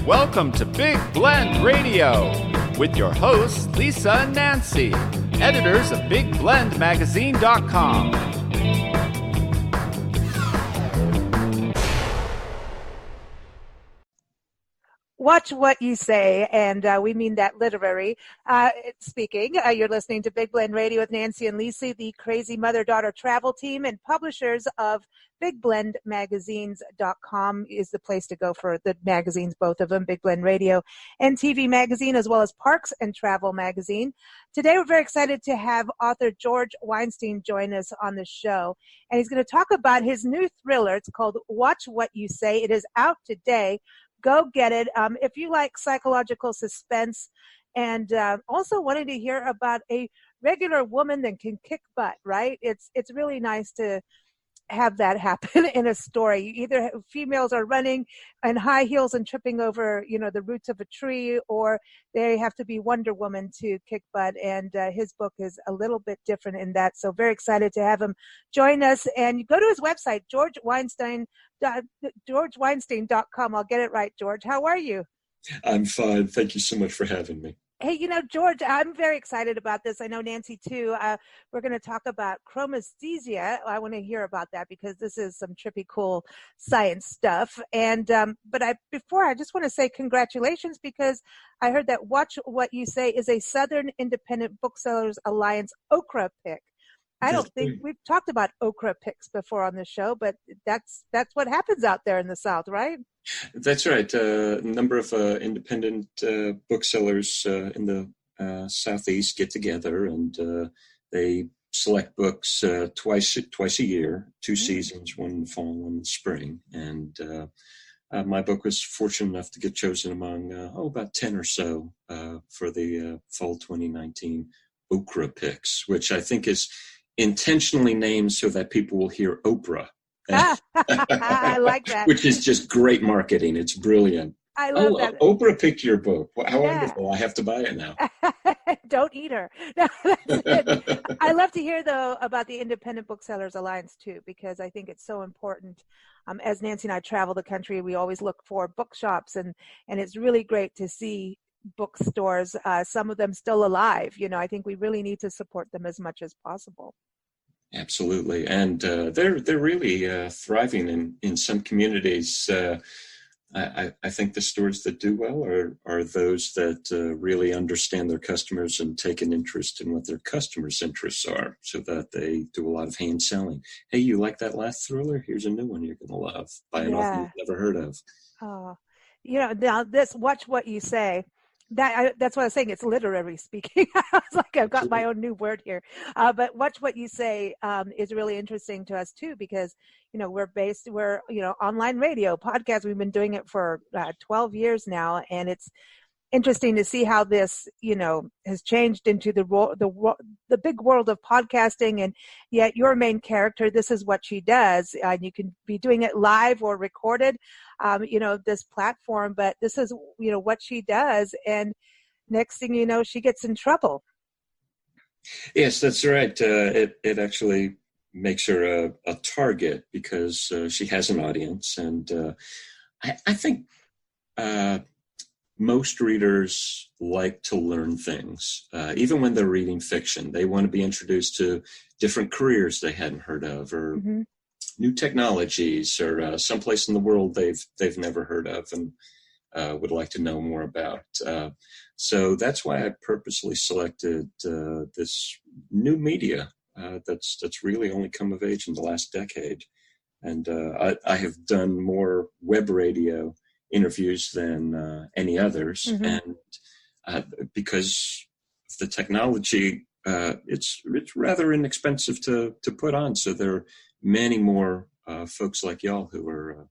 Welcome to Big Blend Radio with your hosts, Lisa and Nancy, editors of BigBlendMagazine.com. Watch what you say, and we mean that literary speaking. You're listening to Big Blend Radio with Nancy and Lisa, the crazy mother-daughter travel team and publishers of BigBlendMagazines.com is the place to go for the magazines, both of them, Big Blend Radio and TV Magazine, as well as Parks and Travel Magazine. Today, we're very excited to have author George Weinstein join us on the show, and he's going to talk about his new thriller. It's called Watch What You Say. It is out today. Go get it. If you like psychological suspense and also wanting to hear about a regular woman that can kick butt, right? It's really nice to have that happen in a story. Either females are running in high heels and tripping over, the roots of a tree, or they have to be Wonder Woman to kick butt. And his book is a little bit different in that. So very excited to have him join us. And go to his website, GeorgeWeinstein.com. I'll get it right, George. How are you? I'm fine. Thank you so much for having me. Hey, George, I'm very excited about this. I know Nancy, too. We're going to talk about chromesthesia. I want to hear about that because this is some trippy, cool science stuff. And but I just want to say congratulations because I heard that Watch What You Say is a Southern Independent Booksellers Alliance Okra Pick. I don't think we've talked about Okra Picks before on the show, but that's what happens out there in the South, right? That's right. A number of independent booksellers in the Southeast get together and they select books twice a year, two seasons, one in the fall, one in the spring. And my book was fortunate enough to get chosen among about 10 or so for the fall 2019 Okra Picks, which I think is intentionally named so that people will hear Oprah. I like that. Which is just great marketing. It's brilliant. I love that. Oprah picked your book. How wonderful. I have to buy it now. Don't eat her. I love to hear, though, about the Independent Booksellers Alliance, too, because I think it's so important. As Nancy and I travel the country, we always look for bookshops, and it's really great to see bookstores, some of them still alive. I think we really need to support them as much as possible. Absolutely, and they're really thriving in some communities. I think the stores that do well are those that really understand their customers and take an interest in what their customers' interests are, so that they do a lot of hand selling. Hey, you like that last thriller? Here's a new one you're going to love by an author you've never heard of. Now this Watch What You Say. That's what I was saying. It's literary speaking. I was like, I've got my own new word here. But Watch What You Say is really interesting to us too, because, we're online radio, podcast. We've been doing it for 12 years now. And it's interesting to see how this, has changed into the big world of podcasting. And yet your main character, this is what she does. And you can be doing it live or recorded, this platform, but this is, what she does. And next thing you know, she gets in trouble. Yes, that's right. It actually makes her a target because she has an audience. And I think most readers like to learn things. Even when they're reading fiction, they want to be introduced to different careers they hadn't heard of, or new technologies, or someplace in the world they've never heard of and would like to know more about. So that's why I purposely selected this new media that's really only come of age in the last decade. And I have done more web radio interviews than any others, and because of the technology, it's rather inexpensive to put on. So there are many more folks like y'all who are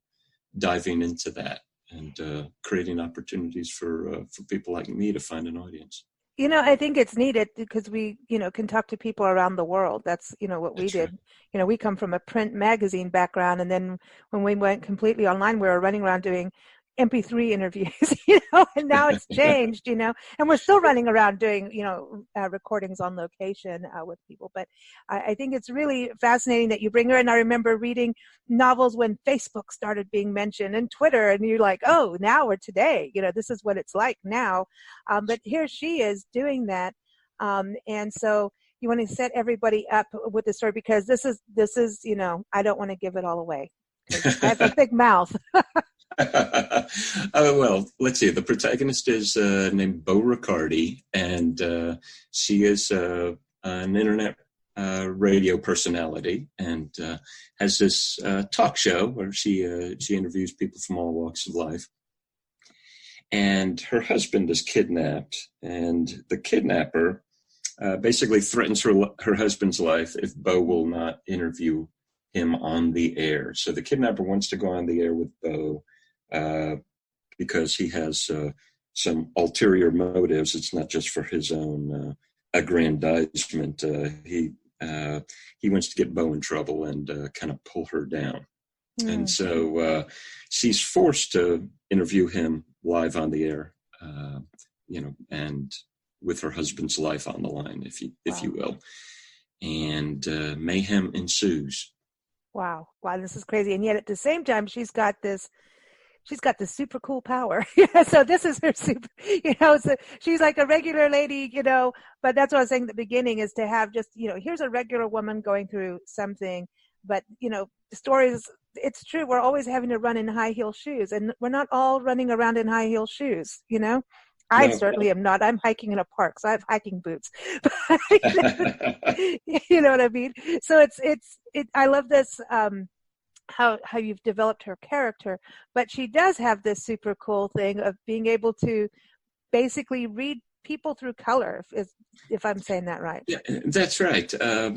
diving into that and creating opportunities for people like me to find an audience. I think it's needed because we, can talk to people around the world. That's, what we did. Right. We come from a print magazine background, and then when we went completely online, we were running around doing MP3 interviews, and now it's changed, and we're still running around doing, recordings on location with people. But I think it's really fascinating that you bring her. And I remember reading novels when Facebook started being mentioned and Twitter, and you're like, oh, now or today, this is what it's like now. But here she is doing that. And so you want to set everybody up with the story, because this is, I don't want to give it all away. I have a big mouth. Well, let's see. The protagonist is named Bo Riccardi, and she is an internet radio personality, and has this talk show where she interviews people from all walks of life. And her husband is kidnapped, and the kidnapper basically threatens her husband's life if Bo will not interview him on the air. So the kidnapper wants to go on the air with Bo because he has some ulterior motives. It's not just for his own aggrandizement. He wants to get Bo in trouble and kind of pull her down. Mm. And so she's forced to interview him live on the air, and with her husband's life on the line, if you will. And mayhem ensues. Wow, this is crazy. And yet at the same time, she's got this super cool power. So this is her super, so she's like a regular lady, but that's what I was saying at the beginning, is to have just, here's a regular woman going through something, but, the stories, it's true. We're always having to run in high heel shoes, and we're not all running around in high heel shoes, I certainly am not. I'm hiking in a park, so I have hiking boots. You know what I mean? So I love this, how you've developed her character, but she does have this super cool thing of being able to basically read people through color, if I'm saying that right. Yeah, that's right.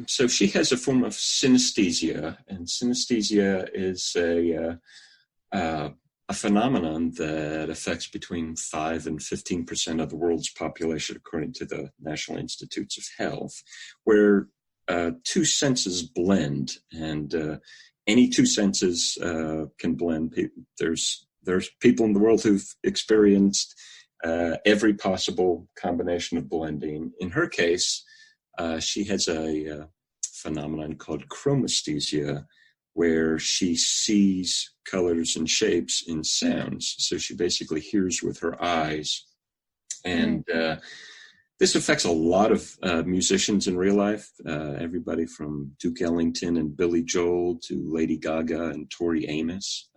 So she has a form of synesthesia, and synesthesia is a phenomenon that affects between 5 and 15% of the world's population, according to the National Institutes of Health, where two senses blend, and any two senses can blend. There's people in the world who've experienced every possible combination of blending. In her case, she has a phenomenon called chromesthesia, where she sees colors and shapes in sounds. So she basically hears with her eyes. And this affects a lot of musicians in real life, everybody from Duke Ellington and Billy Joel to Lady Gaga and Tori Amos.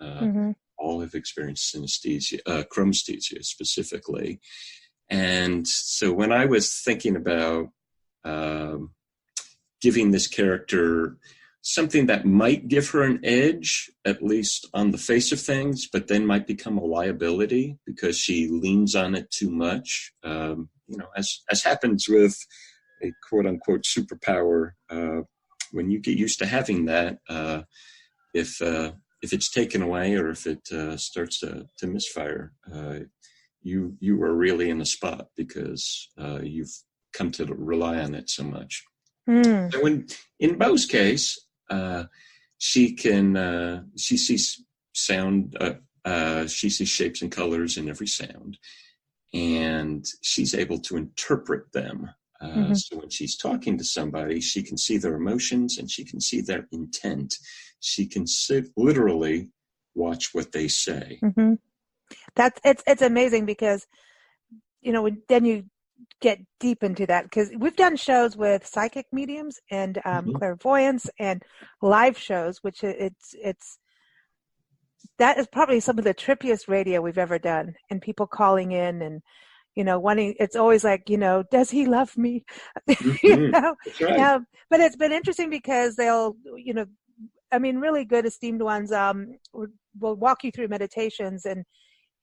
All have experienced synesthesia, chromesthesia specifically. And so when I was thinking about giving this character something that might give her an edge, at least on the face of things, but then might become a liability because she leans on it too much, as happens with a quote-unquote superpower, when you get used to having that, if it's taken away or if it starts to misfire, you are really in a spot because you've come to rely on it so much. So in Bo's case, she sees sound, she sees shapes and colors in every sound, and she's able to interpret them. So when she's talking to somebody, she can see their emotions and she can see their intent. She can literally watch what they say. It's amazing because, then you get deep into that, because we've done shows with psychic mediums and clairvoyance and live shows, which that is probably some of the trippiest radio we've ever done, and people calling in and wanting, it's always like, does he love me? That's right. But it's been interesting because they'll, really good esteemed ones will walk you through meditations, and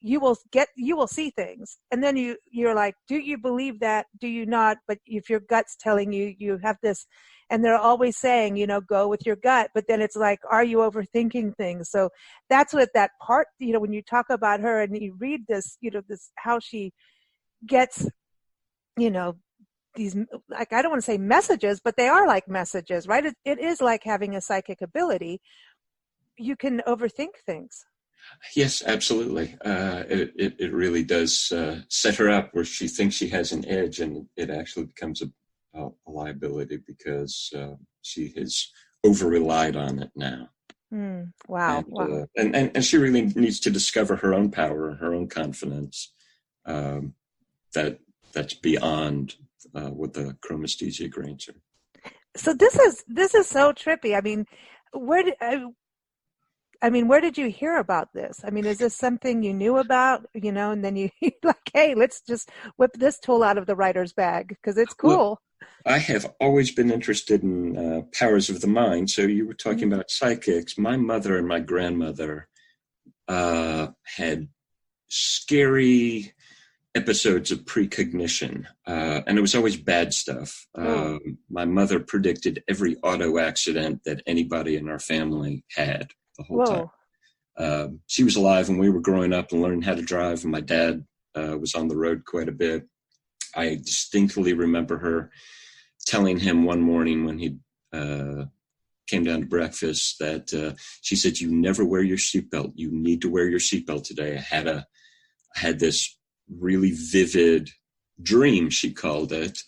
you will see things, and then you're like, do you believe that? Do you not? But if your gut's telling you have this, and they're always saying, go with your gut, but then it's like, are you overthinking things? So that's what that part, when you talk about her and you read this, this, how she gets, these, like, I don't want to say messages, but they are like messages, right? It is like having a psychic ability. You can overthink things. Yes, absolutely. It really does set her up where she thinks she has an edge, and it actually becomes a liability because she has over relied on it now. Wow. Wow. And she really needs to discover her own power, her own confidence. That's beyond what the chromesthesia grants her. So this is so trippy. I mean, where did where did you hear about this? I mean, is this something you knew about, and then you like, hey, let's just whip this tool out of the writer's bag because it's cool. Well, I have always been interested in powers of the mind. So you were talking about psychics. My mother and my grandmother had scary episodes of precognition, and it was always bad stuff. My mother predicted every auto accident that anybody in our family had the whole time. She was alive when we were growing up and learning how to drive, and my dad was on the road quite a bit. I distinctly remember her telling him one morning when he came down to breakfast that she said, "You never wear your seatbelt. You need to wear your seatbelt today." I had this really vivid dream, she called it,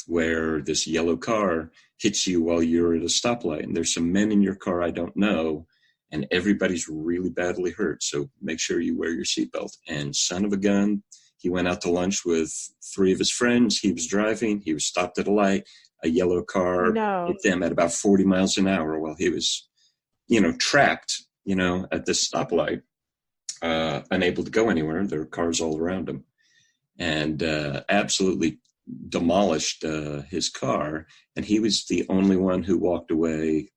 where this yellow car hits you while you're at a stoplight, and there's some men in your car I don't know, and everybody's really badly hurt, so make sure you wear your seatbelt. And son of a gun, he went out to lunch with 3 of his friends. He was driving. He was stopped at a light. A yellow car hit them at about 40 miles an hour while he was, trapped, at this stoplight, unable to go anywhere. There were cars all around him, and absolutely demolished his car. And he was the only one who walked away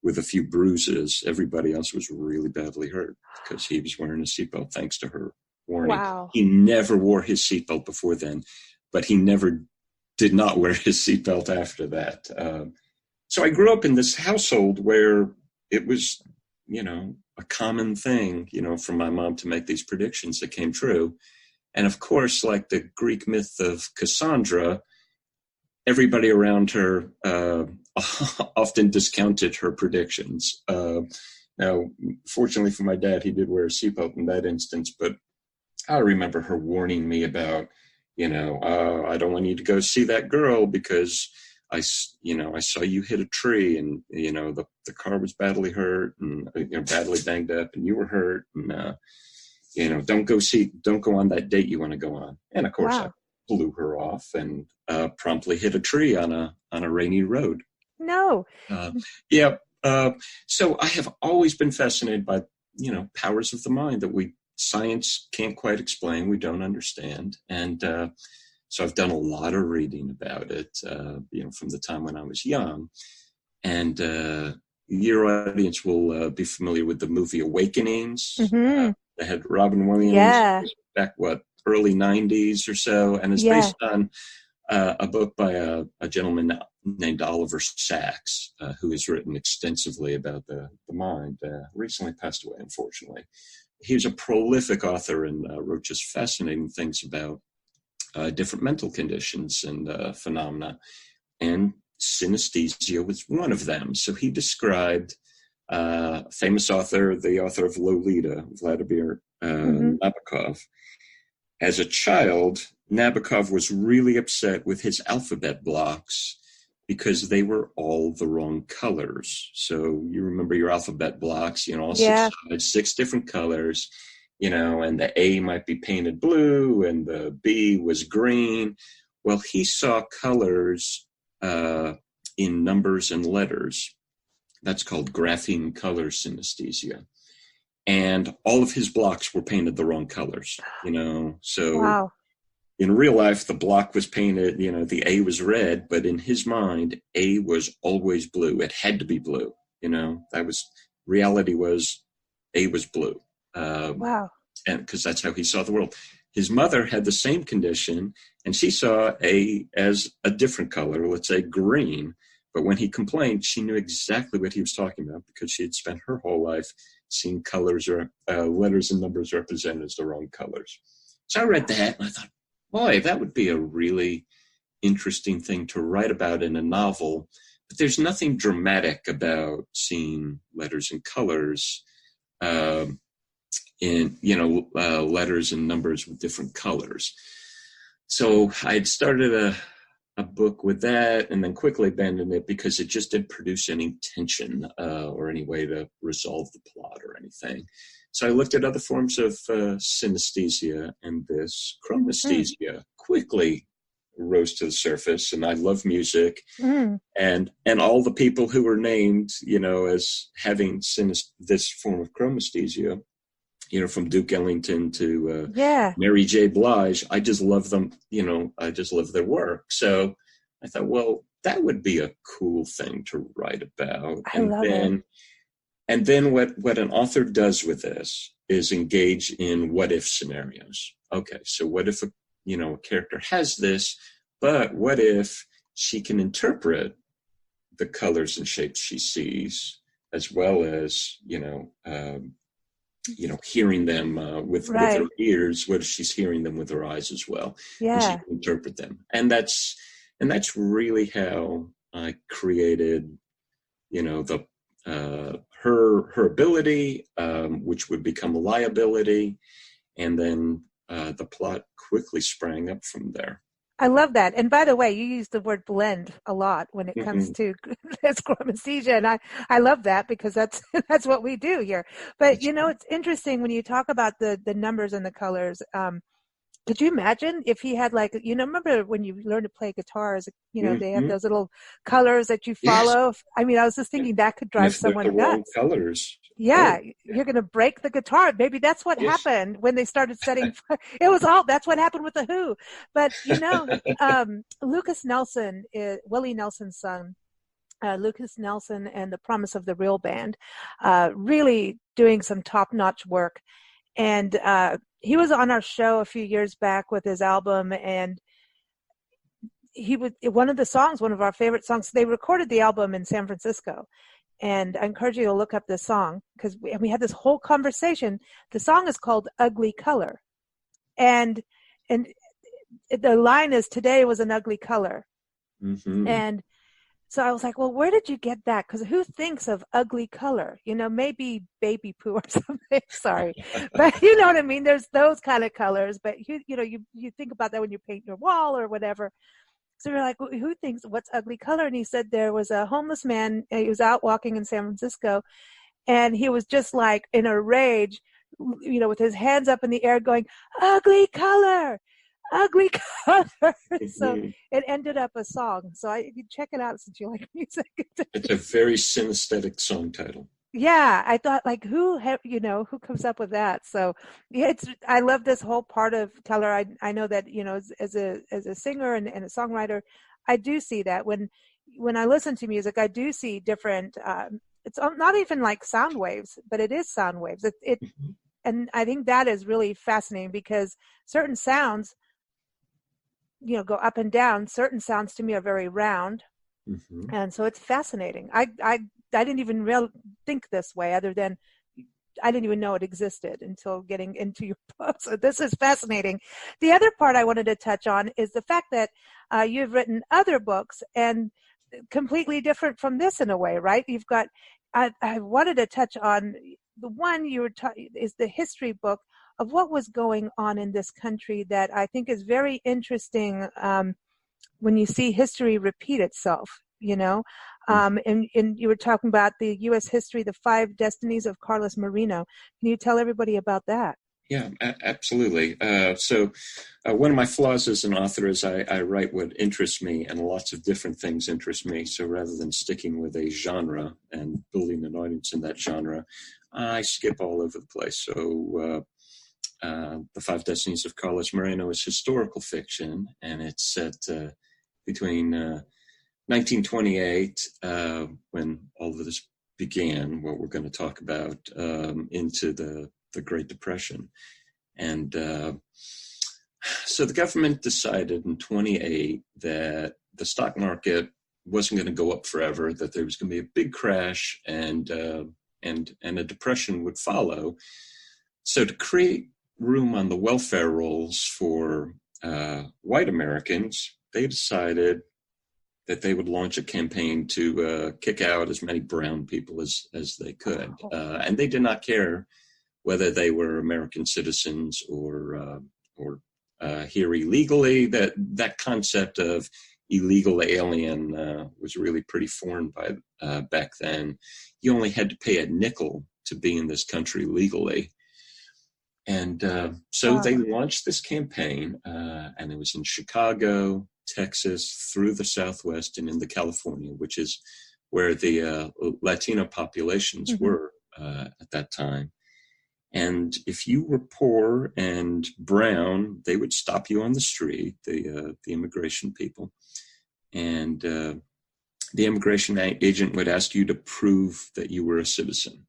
with a few bruises. Everybody else was really badly hurt because he was wearing a seatbelt, thanks to her warning. Wow. He never wore his seatbelt before then, but he never did not wear his seatbelt after that. So I grew up in this household where it was, a common thing, for my mom to make these predictions that came true. And of course, like the Greek myth of Cassandra, everybody around her often discounted her predictions. Now, fortunately for my dad, he did wear a seatbelt in that instance, but I remember her warning me about, I don't want you to go see that girl because I saw you hit a tree, and, the car was badly hurt and, badly banged up, and you were hurt, and, don't go on that date you want to go on. And of course, I blew her off and promptly hit a tree on a rainy road. No. So I have always been fascinated by, powers of the mind that science can't quite explain. We don't understand. And so I've done a lot of reading about it, from the time when I was young. And your audience will be familiar with the movie Awakenings. That had Robin Williams back, early 90s or so. And it's based on a book by a gentleman named Oliver Sacks, who has written extensively about the mind. Recently passed away, unfortunately. He was a prolific author and wrote just fascinating things about different mental conditions and phenomena. And synesthesia was one of them. So he described famous author, the author of Lolita, Vladimir Nabokov. As a child, Nabokov was really upset with his alphabet blocks because they were all the wrong colors. So you remember your alphabet blocks, all 6 sides, 6 different colors, and the A might be painted blue and the B was green. Well, he saw colors in numbers and letters. That's called grapheme color synesthesia. And all of his blocks were painted the wrong colors, So in real life, the block was painted, the A was red, but in his mind, A was always blue. It had to be blue, reality was A was blue. And because that's how he saw the world. His mother had the same condition, and she saw A as a different color, let's say green. But when he complained, she knew exactly what he was talking about because she had spent her whole life seeing colors or letters and numbers represented as the wrong colors. So I read that, and I thought, boy, that would be a really interesting thing to write about in a novel. But there's nothing dramatic about seeing letters and colors. in letters and numbers with different colors. So I'd started a book with that, and then quickly abandoned it because it just didn't produce any tension or any way to resolve the plot or anything. So I looked at other forms of synesthesia, and this chromesthesia quickly rose to the surface. And I love music, and all the people who were named, as having this form of chromesthesia, from Duke Ellington to Mary J. Blige. I just love them, I just love their work. So I thought, well, that would be a cool thing to write about. And then what an author does with this is engage in what if scenarios. Okay, so what if a character has this, but what if she can interpret the colors and shapes she sees, as well as, hearing them with her ears. What if she's hearing them with her eyes as well? Yeah. And she can interpret them. And that's really how I created, her ability, which would become a liability. And then the plot quickly sprang up from there. I love that. And by the way, you use the word blend a lot when it comes to this chromesthesia. And I love that because that's what we do here. But, it's interesting when you talk about the numbers and the colors. Could you imagine if he had remember when you learn to play guitars, they have those little colors that you follow. Yes. I mean, I was just thinking that could drive someone nuts. Wrong colors. Yeah, you're going to break the guitar. Maybe that's what happened when they started setting. That's what happened with the Who. But, Lucas Nelson, Willie Nelson's son, Lucas Nelson and the Promise of the Real Band, really doing some top-notch work. And he was on our show a few years back with his album, and he was one of our favorite songs. They recorded the album in San Francisco. And I encourage you to look up this song because we had this whole conversation. The song is called Ugly Color. And the line is, today was an ugly color. Mm-hmm. And so I was like, well, where did you get that? Because who thinks of ugly color? Maybe baby poo or something. Sorry. But you know what I mean? There's those kind of colors. But, you think about that when you paint your wall or whatever. So we're like, well, who thinks what's ugly color? And he said there was a homeless man. He was out walking in San Francisco, and he was just like in a rage, with his hands up in the air going, ugly color, ugly color. So it ended up a song. So you can check it out since you like music. It's a very synesthetic song title. Yeah, I thought who comes up with that? So yeah, I love this whole part of color. I know that as a singer and a songwriter, I do see that when I listen to music, I do see different. It's not even like sound waves, but it is sound waves. And I think that is really fascinating because certain sounds, go up and down. Certain sounds to me are very round, and so it's fascinating. I didn't even think this way, other than I didn't even know it existed until getting into your book. So this is fascinating. The other part I wanted to touch on is the fact that you've written other books and completely different from this in a way, right? You've got, I wanted to touch on the one is the history book of what was going on in this country that I think is very interesting when you see history repeat itself, and you were talking about the U.S. history, the 5 destinies of Carlos Marino. Can you tell everybody about that? Yeah, absolutely. So one of my flaws as an author is I write what interests me, and lots of different things interest me. So rather than sticking with a genre and building an audience in that genre, I skip all over the place. So the 5 destinies of Carlos Marino is historical fiction, and it's set between 1928, when all of this began, what we're going to talk about, into the Great Depression. And so the government decided in 28 that the stock market wasn't going to go up forever, that there was going to be a big crash, and a depression would follow. So to create room on the welfare rolls for white Americans, they decided that they would launch a campaign to kick out as many brown people as they could. And they did not care whether they were American citizens or here illegally. That concept of illegal alien was really pretty foreign back then. You only had to pay a nickel to be in this country legally. And so they launched this campaign, and it was in Chicago, Texas, through the Southwest, and into California, which is where the Latino populations were at that time. And if you were poor and brown, they would stop you on the street, the immigration people. And the immigration agent would ask you to prove that you were a citizen.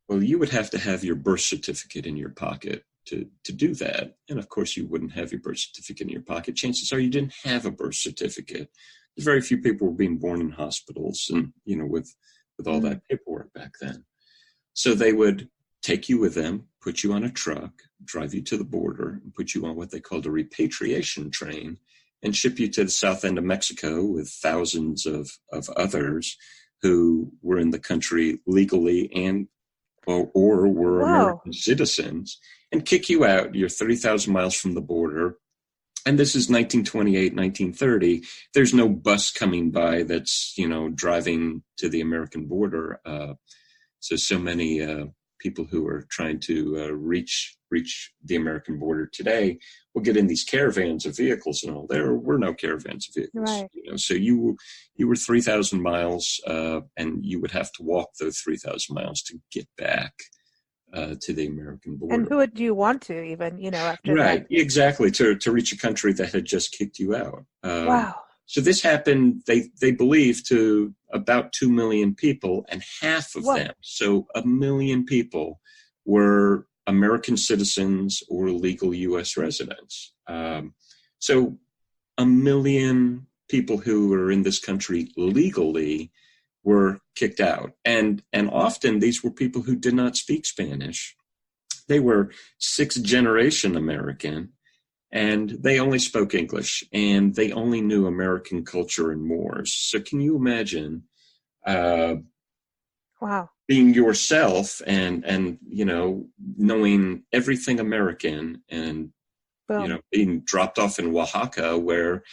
Well, you would have to have your birth certificate in your pocket to do that. And of course, you wouldn't have your birth certificate in your pocket. Chances are you didn't have a birth certificate. Very few people were being born in hospitals and, with all that paperwork back then. So they would take you with them, put you on a truck, drive you to the border, and put you on what they called a repatriation train, and ship you to the south end of Mexico with thousands of others who were in the country legally and or were American citizens, and kick you out. You're 30,000 miles from the border. And this is 1928, 1930. There's no bus coming by that's, driving to the American border. So many people who are trying to reach the American border today will get in these caravans of vehicles and all. There were no caravans of vehicles. Right. So you were 3,000 miles, and you would have to walk those 3,000 miles to get back to the American border. And who would you want to even, after that? Right, exactly, to reach a country that had just kicked you out. Wow. So this happened, they believe, to about 2 million people, and half of them, so 1 million people, were American citizens or legal U.S. residents. So 1 million people who were in this country legally were kicked out. And often these were people who did not speak Spanish. They were sixth-generation American, and they only spoke English, and they only knew American culture and mores. So can you imagine being yourself and knowing everything American and, being dropped off in Oaxaca where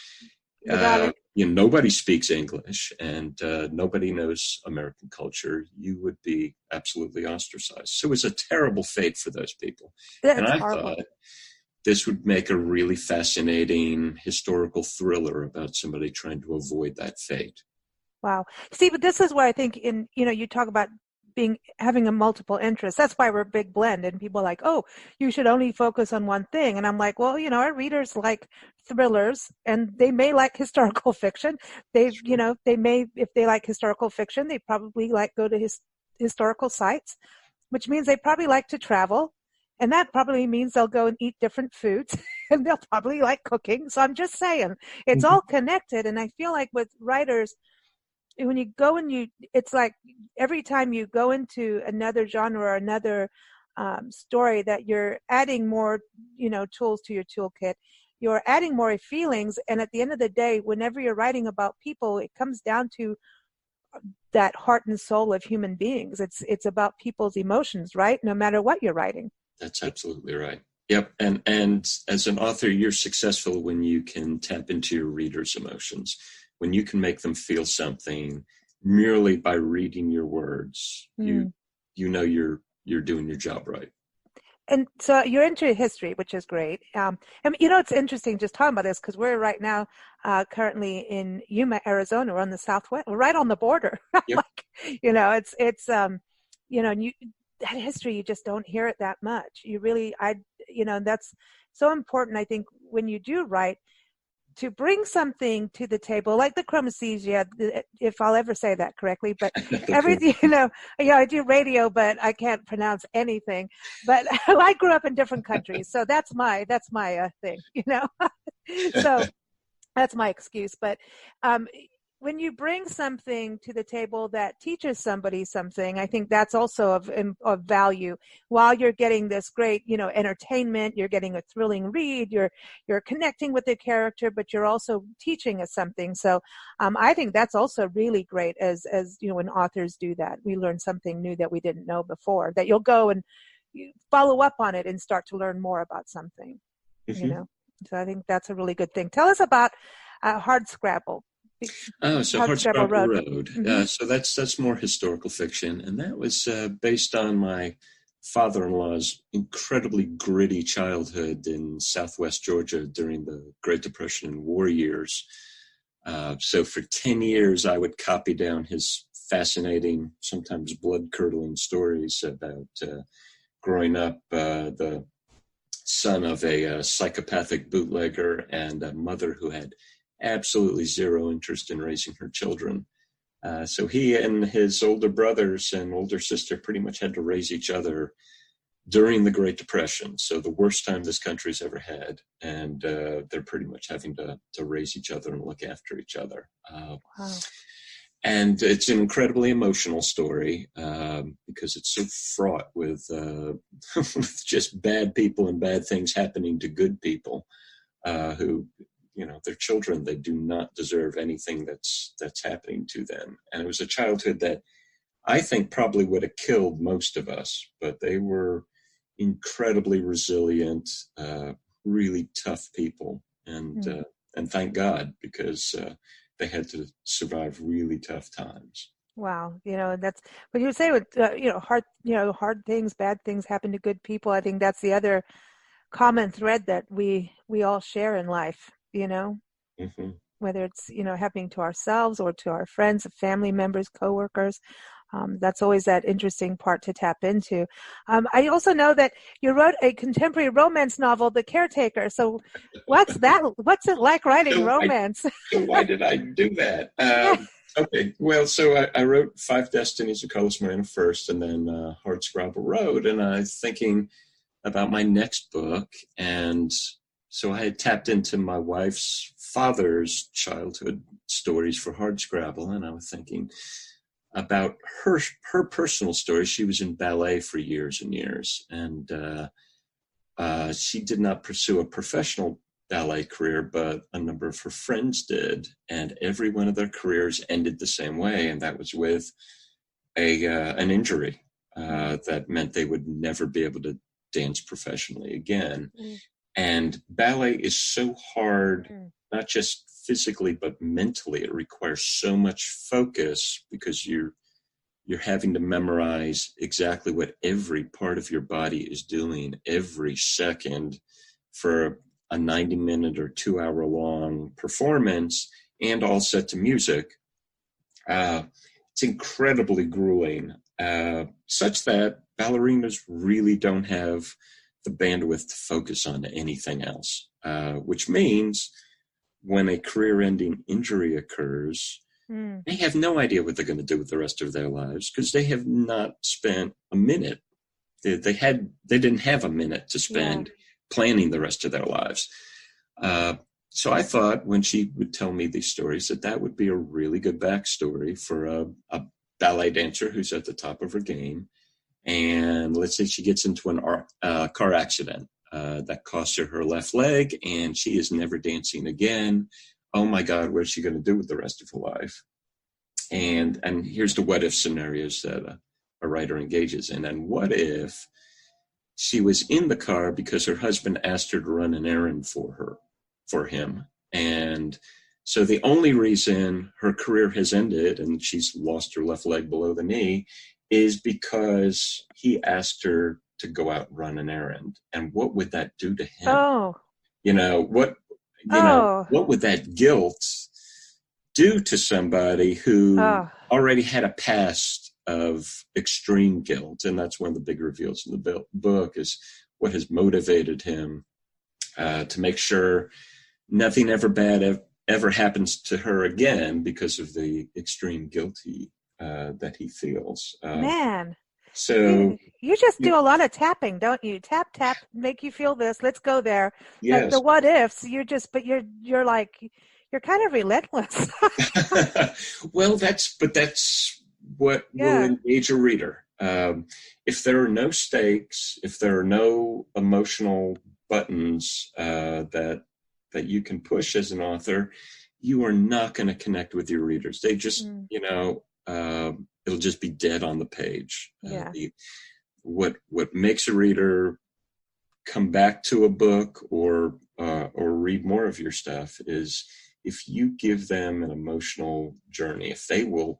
nobody speaks English and nobody knows American culture? You would be absolutely ostracized. So it was a terrible fate for those people. And I thought this would make a really fascinating historical thriller about somebody trying to avoid that fate. Wow. See, but this is where I think you talk about having a multiple interest. That's why we're Big Blend, and people are like, oh, you should only focus on one thing. And I'm like, well, our readers like thrillers, and they may like historical fiction. They may, if they like historical fiction, they probably go to historical sites, which means they probably like to travel. And that probably means they'll go and eat different foods, and they'll probably like cooking. So I'm just saying, it's all connected. And I feel like with writers, when you go and it's like every time you go into another genre or another story, that you're adding more, tools to your toolkit. You're adding more feelings. And at the end of the day, whenever you're writing about people, it comes down to that heart and soul of human beings. It's about people's emotions, right? No matter what you're writing. That's absolutely right. Yep. And as an author, you're successful when you can tap into your readers' emotions, when you can make them feel something merely by reading your words. You're doing your job right. And so you're into history, which is great. And it's interesting just talking about this, because we're right now currently in Yuma, Arizona. We're on the Southwest. We're right on the border. Yep. That history, you just don't hear it that much. You really, that's so important, I think, when you do write, to bring something to the table, like the chromacesia, if I'll ever say that correctly, but everything, I do radio, but I can't pronounce anything. But I grew up in different countries, so that's my thing, So that's my excuse. But when you bring something to the table that teaches somebody something, I think that's also of value. While you're getting this great, entertainment, you're getting a thrilling read, you're connecting with the character, but you're also teaching us something. So I think that's also really great as when authors do that. We learn something new that we didn't know before, that you'll go and you follow up on it and start to learn more about something, So I think that's a really good thing. Tell us about Hardscrabble. So Hardscrabble Road. Mm-hmm. So that's more historical fiction, and that was based on my father-in-law's incredibly gritty childhood in Southwest Georgia during the Great Depression and war years. So for 10 years, I would copy down his fascinating, sometimes blood-curdling stories about growing up the son of a psychopathic bootlegger and a mother who had absolutely zero interest in raising her children. So he and his older brothers and older sister pretty much had to raise each other during the Great Depression. So the worst time this country's ever had. And they're pretty much having to raise each other and look after each other. Wow. And it's an incredibly emotional story because it's so fraught with just bad people and bad things happening to good people who, their children, they do not deserve anything that's happening to them. And it was a childhood that I think probably would have killed most of us, but they were incredibly resilient, really tough people. And thank God, because they had to survive really tough times. Wow. That's what you would say with, hard things, bad things happen to good people. I think that's the other common thread that we all share in life, whether it's, happening to ourselves or to our friends, family members, coworkers. That's always that interesting part to tap into. I also know that you wrote a contemporary romance novel, The Caretaker. So what's that? What's it like writing romance? Why did I do that? Okay, well, so I wrote Five Destinies of Carlos Moreno first, and then Hardscrabble Road, and I was thinking about my next book, and so I had tapped into my wife's father's childhood stories for Hardscrabble, and I was thinking about her personal story. She was in ballet for years and years, and she did not pursue a professional ballet career, but a number of her friends did, and every one of their careers ended the same way, and that was with an injury that meant they would never be able to dance professionally again. And ballet is so hard, not just physically but mentally. It requires so much focus because you're having to memorize exactly what every part of your body is doing every second for a 90-minute or 2-hour long performance, and all set to music. It's incredibly grueling, such that ballerinas really don't have the bandwidth to focus on anything else, which means when a career-ending injury occurs, they have no idea what they're going to do with the rest of their lives because they have not spent a minute. They didn't have a minute to spend planning the rest of their lives. So I thought when she would tell me these stories that would be a really good backstory for a ballet dancer who's at the top of her game. And let's say she gets into a car accident that costs her left leg, and she is never dancing again. Oh my God, what is she going to do with the rest of her life? And here's the what if scenarios that a writer engages in. And what if she was in the car because her husband asked her to run an errand for him. And so the only reason her career has ended and she's lost her left leg below the knee is because he asked her to go out and run an errand. And what would that do to him? What would that guilt do to somebody who already had a past of extreme guilt? And that's one of the big reveals in the book is what has motivated him to make sure nothing ever bad ever happens to her again because of the extreme guilt that he feels. Man. So you just do a lot of tapping, don't you? Tap, make you feel this. Let's go there. Yes. Like the what ifs, you're like, you're kind of relentless. Well, that's what will engage a reader. If there are no stakes, if there are no emotional buttons that you can push as an author, you are not going to connect with your readers. They just, it'll just be dead on the page. What makes a reader come back to a book or read more of your stuff is if you give them an emotional journey. If they will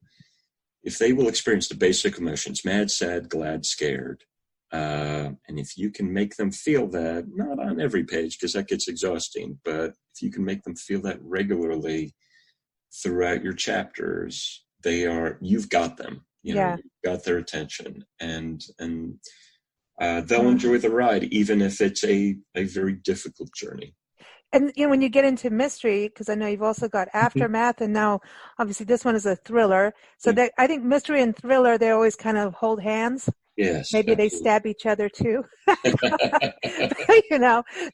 experience the basic emotions, mad, sad, glad, scared, and if you can make them feel that, not on every page because that gets exhausting, but if you can make them feel that regularly throughout your chapters, you've got them. You've got their attention, and they'll enjoy the ride, even if it's a very difficult journey. And when you get into mystery, because I know you've also got Aftermath, and now obviously this one is a thriller. So I think mystery and thriller, they always kind of hold hands. Yes. Maybe absolutely. they stab each other too.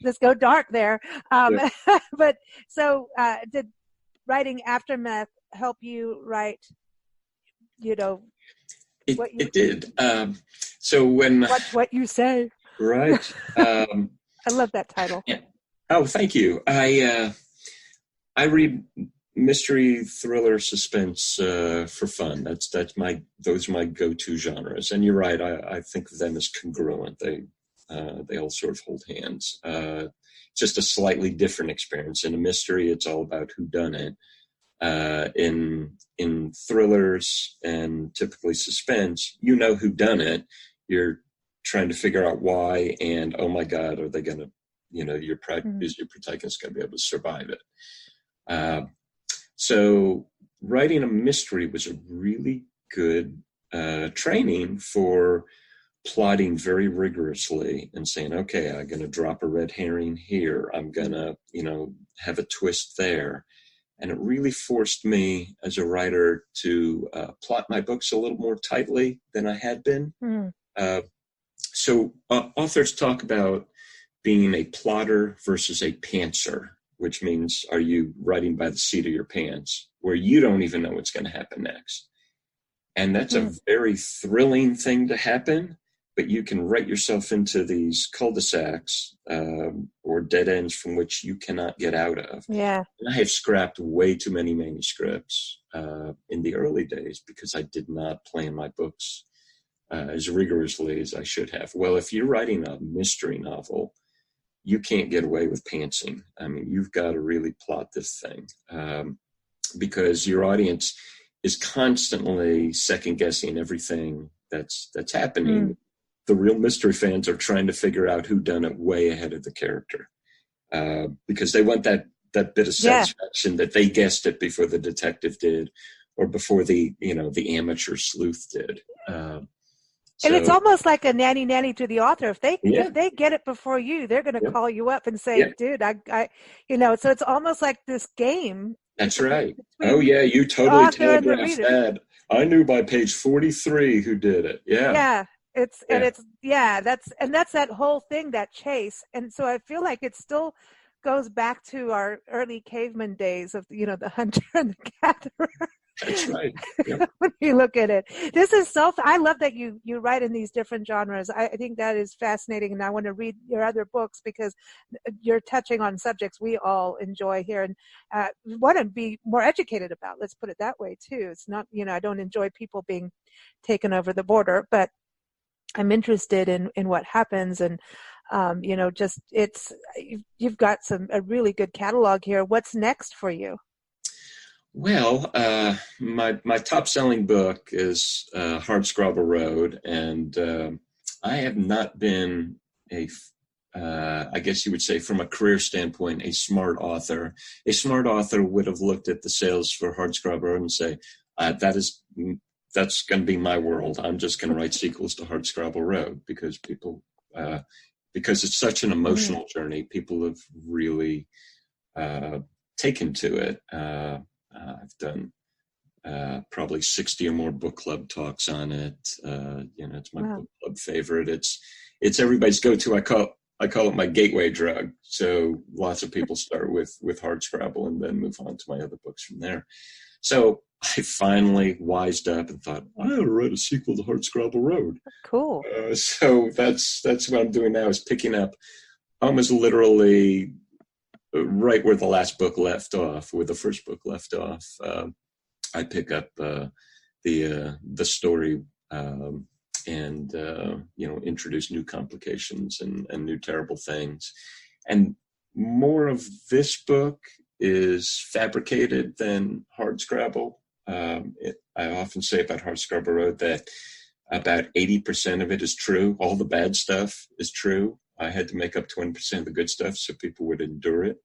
Let's go dark there. But so did writing Aftermath help you write, It did. So when... What you say. Right. I love that title. Yeah. Oh, thank you. I read mystery, thriller, suspense for fun. Those are my go-to genres. And you're right. I think of them as congruent. They all sort of hold hands. Just a slightly different experience. In a mystery, it's all about whodunit. In thrillers and typically suspense, whodunit. You're trying to figure out why, and oh my God, are they going to? Your protagonist going to be able to survive it. So writing a mystery was a really good training for plotting very rigorously and saying, okay, I'm going to drop a red herring here. I'm going to, have a twist there. And it really forced me as a writer to plot my books a little more tightly than I had been. So authors talk about being a plotter versus a pantser, which means are you writing by the seat of your pants where you don't even know what's going to happen next? And that's a very thrilling thing to happen, but you can write yourself into these cul-de-sacs or dead ends from which you cannot get out of. Yeah. And I have scrapped way too many manuscripts in the early days because I did not plan my books as rigorously as I should have. Well, if you're writing a mystery novel, you can't get away with pantsing. I mean, you've got to really plot this thing because your audience is constantly second guessing everything that's happening. The real mystery fans are trying to figure out who done it way ahead of the character because they want that bit of satisfaction that they guessed it before the detective did or before the amateur sleuth did. And it's almost like a nanny to the author. If they get it before you, they're going to call you up and say, dude, I so it's almost like this game. That's right. Oh yeah. You totally telegraphed that. I knew by page 43 who did it. Yeah. Yeah. That's that whole thing, that chase. And so I feel like it still goes back to our early caveman days of, the hunter and the gatherer. That's right. Yep. When you look at it, I love that you write in these different genres. I think that is fascinating, and I want to read your other books because you're touching on subjects we all enjoy here and want to be more educated about. Let's put it that way too. It's not, I don't enjoy people being taken over the border, but I'm interested in what happens and you've got a really good catalog here. What's next for you? Well, my top-selling book is Hardscrabble Road, and I have not been I guess you would say from a career standpoint, a smart author. A smart author would have looked at the sales for Hardscrabble Road and say, that's going to be my world. I'm just going to write sequels to Hardscrabble Road because because it's such an emotional journey. People have really taken to it. I've done probably 60 or more book club talks on it. It's my book club favorite. It's everybody's go-to. I I call it my gateway drug. So lots of people start with Hardscrabble and then move on to my other books from there. So I finally wised up and thought, I ought to write a sequel to Hardscrabble Road. Cool. So that's what I'm doing now, is picking up almost literally right where the last book left off, where the first book left off. I pick up the story and introduce new complications and new terrible things. And more of this book is fabricated than Hardscrabble. I often say about Hardscrabble Road that about 80% of it is true. All the bad stuff is true. I had to make up 20% of the good stuff so people would endure it.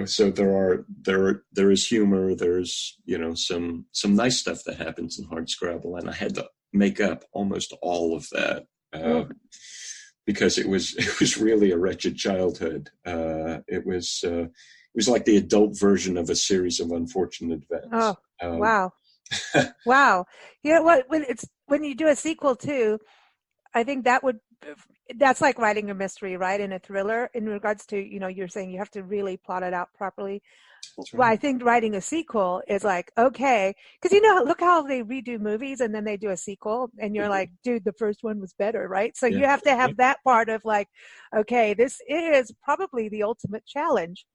So there is humor. There's some nice stuff that happens in Hardscrabble, and I had to make up almost all of that because it was really a wretched childhood. It was like the adult version of a series of unfortunate events. Oh, wow. Wow. You know what? When you do a sequel too, I think that's like writing a mystery, right? In a thriller, in regards to, you're saying you have to really plot it out properly. That's right. Well, I think writing a sequel is like, okay, because look how they redo movies and then they do a sequel and you're like, dude, the first one was better, right? So you have to have that part of like, okay, this is probably the ultimate challenge.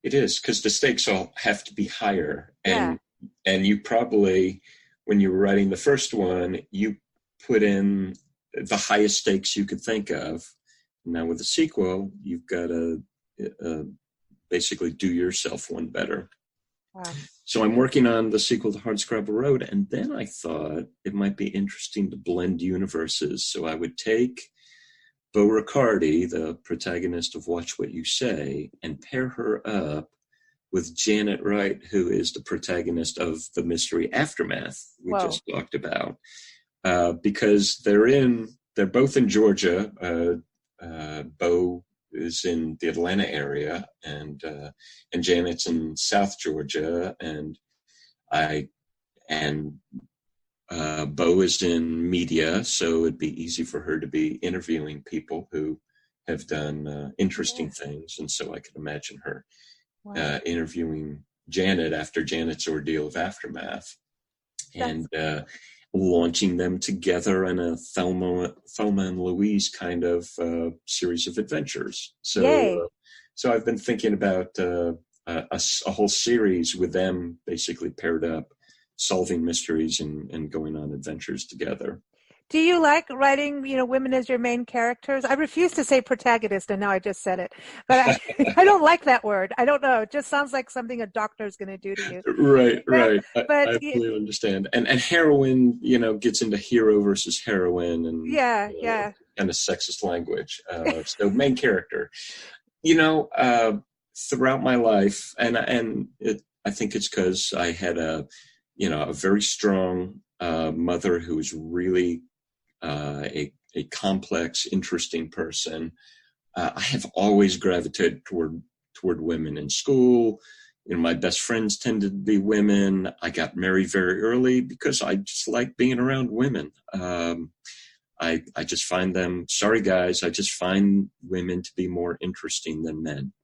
It is, because the stakes all have to be higher. And you probably, when you were writing the first one, you put in the highest stakes you could think of. Now with the sequel, you've got to basically do yourself one better. Wow. So I'm working on the sequel to Hardscrabble Road, and then I thought it might be interesting to blend universes. So I would take Beau Riccardi, the protagonist of Watch What You Say, and pair her up with Janet Wright, who is the protagonist of the mystery Aftermath we just talked about, because they're both in Georgia. Beau is in the Atlanta area, and Janet's in South Georgia, and Beau is in media, so it'd be easy for her to be interviewing people who have done interesting things, and so I could imagine her interviewing Janet after Janet's ordeal of Aftermath, and launching them together in a Thelma and Louise kind of series of adventures. So I've been thinking about a whole series with them basically paired up, solving mysteries and going on adventures together. Do you like writing, women as your main characters? I refuse to say protagonist, and now I just said it. But I don't like that word. I don't know. It just sounds like something a doctor is going to do to you. Right. But I completely understand. And heroine, gets into hero versus heroine and kind of sexist language. So main character. Throughout my life, and I think it's because I had a very strong mother who was really a complex, interesting person. I have always gravitated toward women in school. My best friends tended to be women. I got married very early because I just like being around women. I just find them, sorry guys, I just find women to be more interesting than men.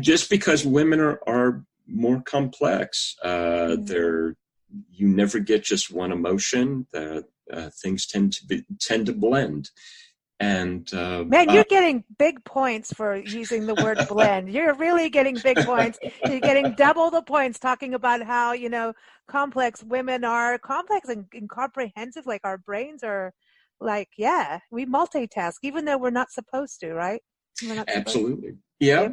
Just because women are more complex. You never get just one emotion. Things tend to blend. And man, you're getting big points for using the word blend. You're really getting big points. You're getting double the points talking about how complex women are, complex and comprehensive. Like our brains are, like we multitask even though we're not supposed to, right? We're not absolutely. Yeah.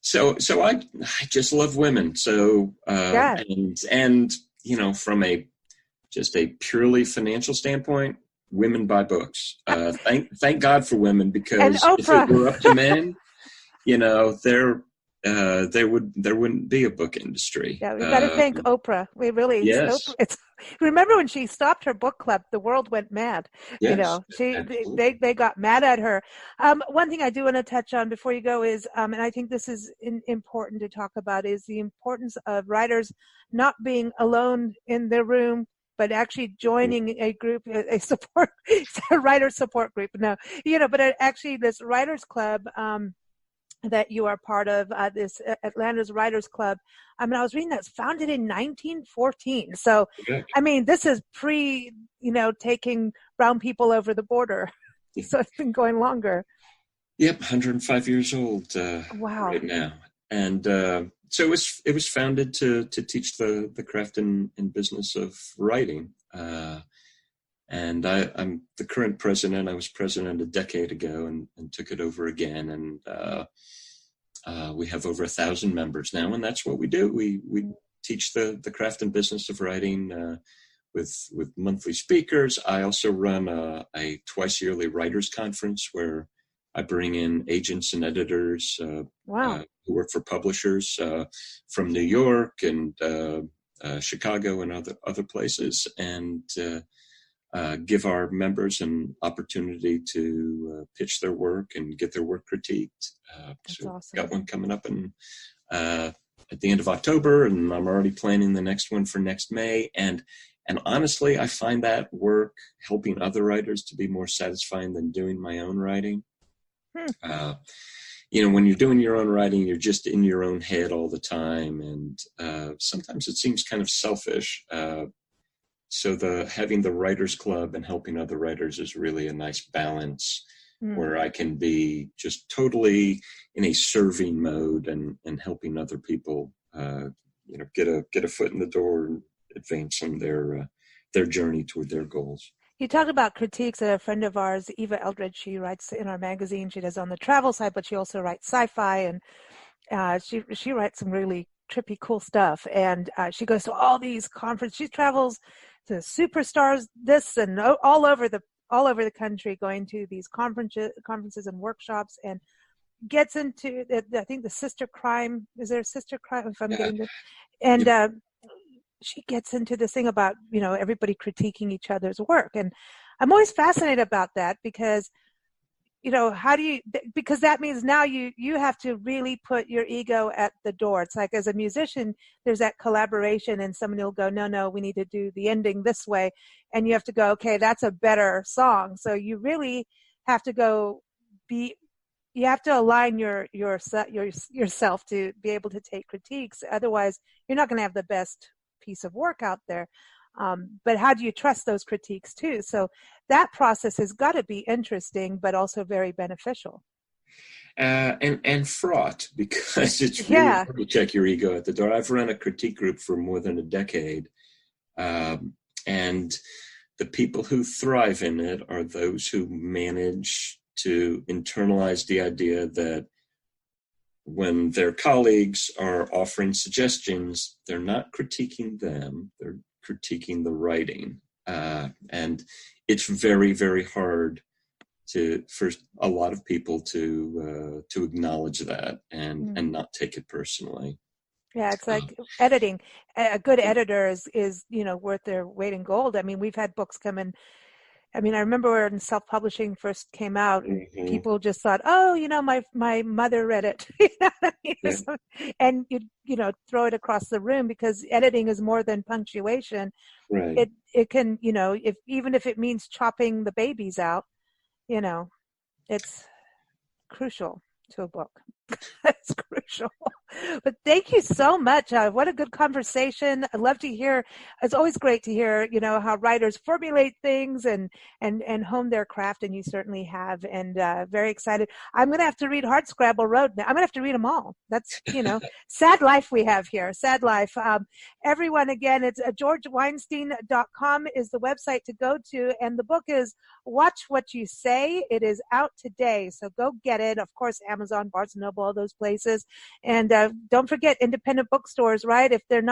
So I just love women. So and from a purely financial standpoint, women buy books. Thank God for women, because if it were up to men, there wouldn't be a book industry. Yeah, we've got to thank Oprah. We really, yes. Remember when she stopped her book club, the world went mad. Yes, they got mad at her. One thing I do want to touch on before you go is, and I think this is important to talk about, is the importance of writers not being alone in their room, but actually joining a group, a support, a writer support group. No, but actually this writers club that you are part of, this Atlanta's Writers Club. I mean, I was reading that it's founded in 1914. So, Okay. I mean, this is pre, taking brown people over the border. Yeah. So it's been going longer. Yep, 105 years old Wow. right now. And so it was founded to teach the craft and business of writing. And I'm the current president. I was president a decade ago and took it over again. And we have over 1,000 members now, and that's what we do. We teach the craft and business of writing with monthly speakers. I also run a twice yearly writers conference where I bring in agents and editors Wow. Who work for publishers from New York and Chicago and other places, and give our members an opportunity to pitch their work and get their work critiqued. That's so awesome. Got one coming up at the end of October, and I'm already planning the next one for next May. And honestly, I find that work helping other writers to be more satisfying than doing my own writing. When you're doing your own writing, you're just in your own head all the time, and sometimes it seems kind of selfish. So having the writers club and helping other writers is really a nice balance where I can be just totally in a serving mode and helping other people, get a foot in the door and advancing their journey toward their goals. You talked about critiques. A friend of ours, Eva Eldridge, she writes in our magazine. She does on the travel side, but she also writes sci-fi, and she writes some really trippy, cool stuff. And she goes to all these conferences. She travels to superstars, this and all over the country, going to these conferences and workshops, and gets into I think the sister crime. Is there a sister crime? If I'm getting this, and she gets into this thing about everybody critiquing each other's work, and I'm always fascinated about that because how do you, because that means now you have to really put your ego at the door. It's like as a musician, there's that collaboration, and somebody will go, no, we need to do the ending this way, and you have to go, okay, that's a better song. So you really have to go you have to align yourself to be able to take critiques. Otherwise, you're not going to have the best piece of work out there. But how do you trust those critiques too? So that process has got to be interesting, but also very beneficial. And fraught, because it's really hard to check your ego at the door. I've run a critique group for more than a decade. And the people who thrive in it are those who manage to internalize the idea that when their colleagues are offering suggestions, they're not critiquing them, they're critiquing the writing. And it's very, very hard for a lot of people to acknowledge that and not take it personally. Yeah, it's like editing. A good editor is worth their weight in gold. I mean, we've had books come in. I mean, I remember when self-publishing first came out, people just thought, oh, my mother read it. And you throw it across the room, because editing is more than punctuation. Right. It can, even if it means chopping the babies out, it's crucial to a book. That's crucial. But thank you so much. What a good conversation. I'd love to hear. It's always great to hear, how writers formulate things and hone their craft, and you certainly have. And very excited. I'm going to have to read Hardscrabble Road now. I'm going to have to read them all. That's, sad life we have here. Sad life. Everyone, again, it's Author-George-Weinstein.com is the website to go to. And the book is Watch What You Say. It is out today. So go get it. Of course, Amazon, Barnes & Noble, all those places. And don't forget independent bookstores, right? If you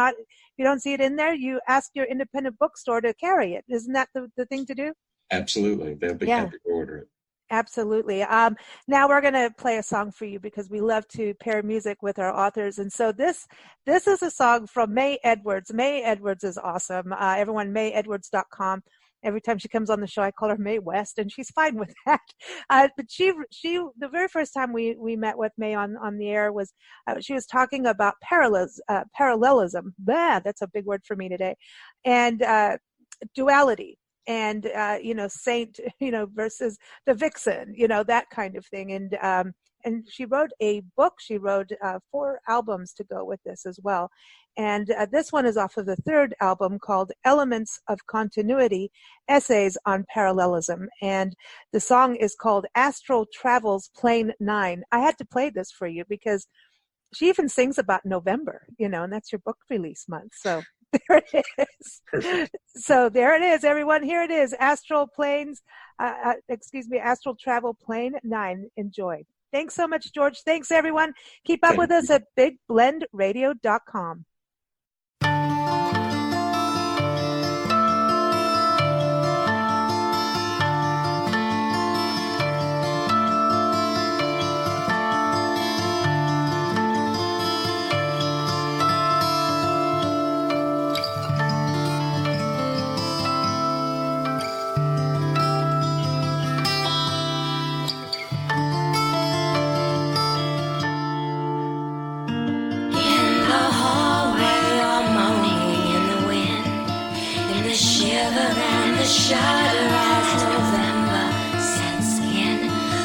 don't see it in there, you ask your independent bookstore to carry it. Isn't that the thing to do? Absolutely. They'll be happy to order it. Absolutely. Now we're going to play a song for you, because we love to pair music with our authors. And so this is a song from May Edwards. May Edwards is awesome. Everyone, mayedwards.com. Every time she comes on the show, I call her May West, and she's fine with that. But she, the very first time we met with May on the air was, she was talking about parallelism. That's a big word for me today. And duality and, saint, versus the vixen, that kind of thing. And she wrote a book. She wrote 4 albums to go with this as well. And this one is off of the 3rd album called Elements of Continuity, Essays on Parallelism. And the song is called Astral Travels Plane 9. I had to play this for you because she even sings about November, and that's your book release month. So there it is. Perfect. So there it is, everyone. Here it is. Astral Travel Plane 9. Enjoy. Thanks so much, George. Thanks, everyone. Keep up with us at bigblendradio.com. Shudder as November sets in.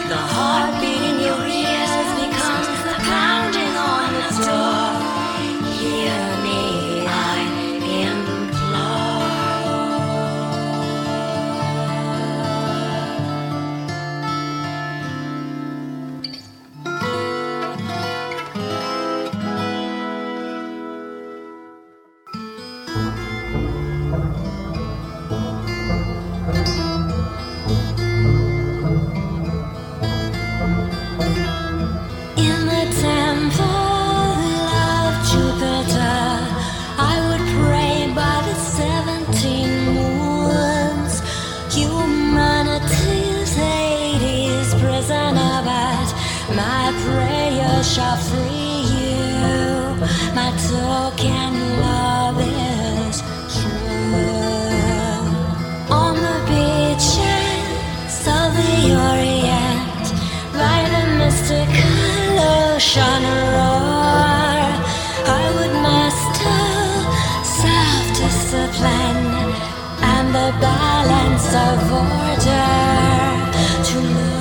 The heartbeat in your ears becomes the pounding on the door. Hear me, I shall free you. My token love is true. On the beaches of the Orient, by the mystical ocean roar, I would master self-discipline and the balance of order to live.